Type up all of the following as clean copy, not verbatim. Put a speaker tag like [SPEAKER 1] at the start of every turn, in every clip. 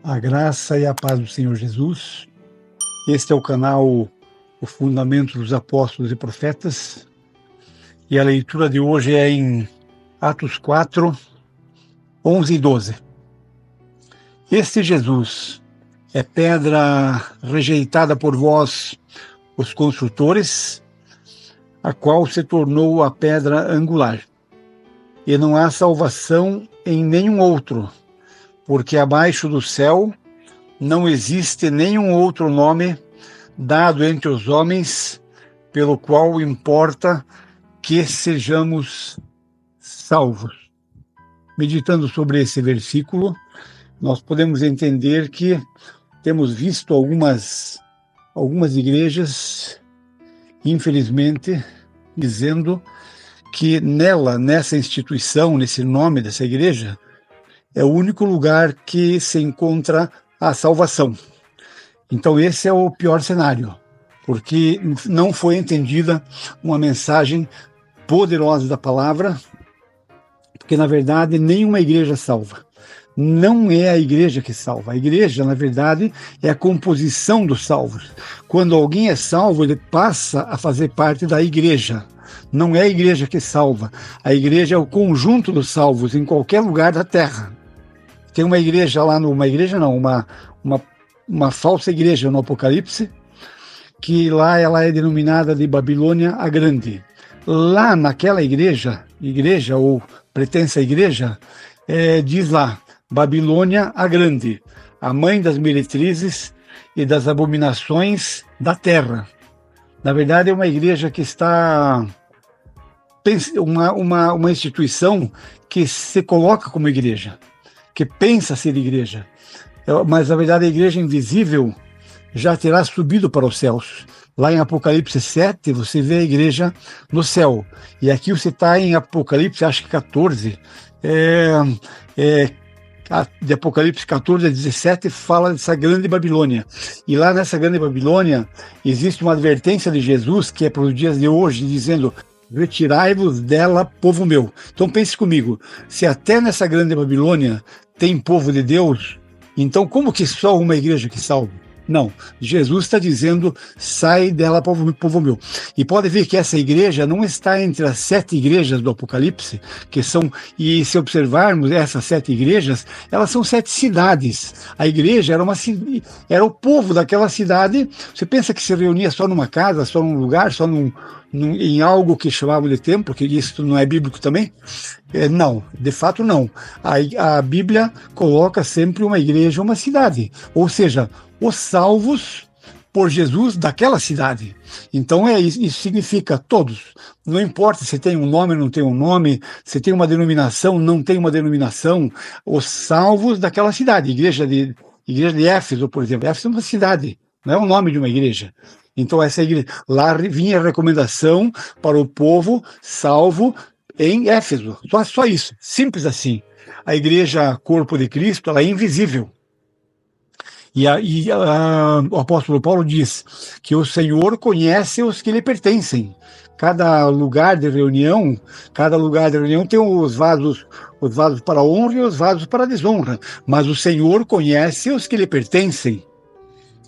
[SPEAKER 1] A graça e a paz do Senhor Jesus. Este é o canal O Fundamento dos Apóstolos e Profetas. E a leitura de hoje é em Atos 4, 11 e 12. Este Jesus é pedra rejeitada por vós, os construtores, a qual se tornou a pedra angular. E não há salvação em nenhum outro, porque abaixo do céu não existe nenhum outro nome dado entre os homens pelo qual importa que sejamos salvos. Meditando sobre esse versículo, nós podemos entender que temos visto algumas igrejas, infelizmente, dizendo que nessa instituição, nesse nome dessa igreja, é o único lugar que se encontra a salvação. Então esse é o pior cenário, porque não foi entendida uma mensagem poderosa da palavra, porque na verdade nenhuma igreja salva. Não é a igreja que salva. A igreja, na verdade, é a composição dos salvos. Quando alguém é salvo, ele passa a fazer parte da igreja. Não é a igreja que salva. A igreja é o conjunto dos salvos em qualquer lugar da terra. Tem uma igreja lá, uma falsa igreja no Apocalipse, que lá ela é denominada de Babilônia a Grande. Lá naquela igreja ou pertence à igreja, diz lá, Babilônia a Grande, a mãe das meretrizes e das abominações da terra. Na verdade é uma igreja que está... uma instituição que se coloca como igreja, que pensa ser igreja, mas na verdade a igreja invisível já terá subido para os céus. Lá em Apocalipse 7, você vê a igreja no céu, e aqui você está em Apocalipse, acho que 14, de Apocalipse 14 a 17, fala dessa grande Babilônia, e lá nessa grande Babilônia existe uma advertência de Jesus, que é para os dias de hoje, dizendo: retirai-vos dela, povo meu. Então pense comigo, se até nessa grande Babilônia tem povo de Deus, então como que só uma igreja que salva? Não, Jesus está dizendo: sai dela, povo meu. E pode ver que essa igreja não está entre as 7 igrejas do Apocalipse, e se observarmos essas 7 igrejas, elas são 7 cidades. A igreja era o povo daquela cidade. Você pensa que se reunia só numa casa, só num lugar, só em algo que chamavam de templo, porque isso não é bíblico também? Não, de fato não. A Bíblia coloca sempre uma igreja, uma cidade, ou seja, os salvos por Jesus daquela cidade. Então isso significa todos. Não importa se tem um nome ou não tem um nome, se tem uma denominação, não tem uma denominação, os salvos daquela cidade. Igreja de Éfeso, por exemplo. Éfeso é uma cidade, não é o nome de uma igreja. Então essa igreja, lá vinha a recomendação para o povo salvo em Éfeso. Só isso, simples assim. A igreja corpo de Cristo, ela é invisível. E o apóstolo Paulo diz que o Senhor conhece os que lhe pertencem. Cada lugar de reunião tem os vasos para a honra e os vasos para a desonra. Mas o Senhor conhece os que lhe pertencem.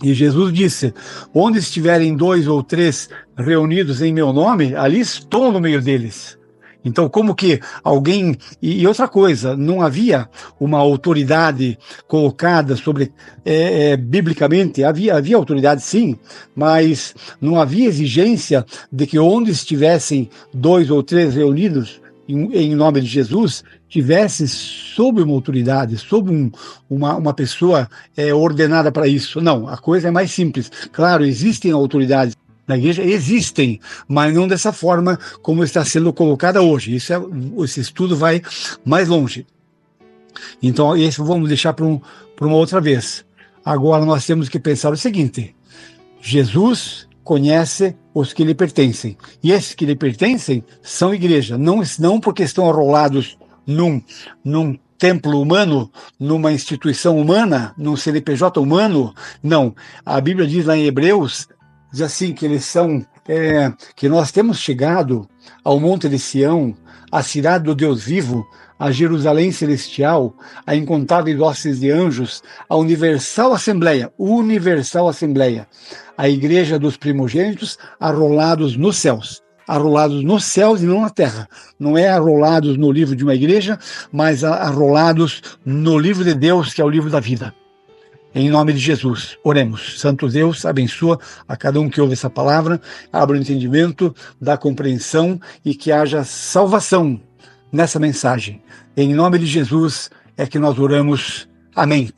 [SPEAKER 1] E Jesus disse: onde estiverem 2 ou 3 reunidos em meu nome, ali estou no meio deles. Então, como que alguém... E outra coisa, não havia uma autoridade colocada sobre... biblicamente, havia autoridade sim, mas não havia exigência de que onde estivessem 2 ou 3 reunidos em nome de Jesus, tivesse sob uma autoridade, sob uma pessoa ordenada para isso. Não, a coisa é mais simples. Claro, existem autoridades na igreja, existem, mas não dessa forma como está sendo colocada hoje. Esse estudo vai mais longe. Então, isso vamos deixar para uma outra vez. Agora nós temos que pensar o seguinte: Jesus conhece os que lhe pertencem, e esses que lhe pertencem são igreja, não porque estão arrolados num templo humano, numa instituição humana, num CNPJ humano. Não, a Bíblia diz lá em Hebreus, diz assim, que eles são, que nós temos chegado ao Monte de Sião, a cidade do Deus vivo, a Jerusalém celestial, a incontáveis hostes de anjos, a universal assembleia, a igreja dos primogênitos arrolados nos céus. Arrolados nos céus e não na terra. Não é arrolados no livro de uma igreja, mas arrolados no livro de Deus, que é o livro da vida. Em nome de Jesus, oremos. Santo Deus, abençoa a cada um que ouve essa palavra, abra o entendimento, dá compreensão e que haja salvação nessa mensagem. Em nome de Jesus é que nós oramos. Amém.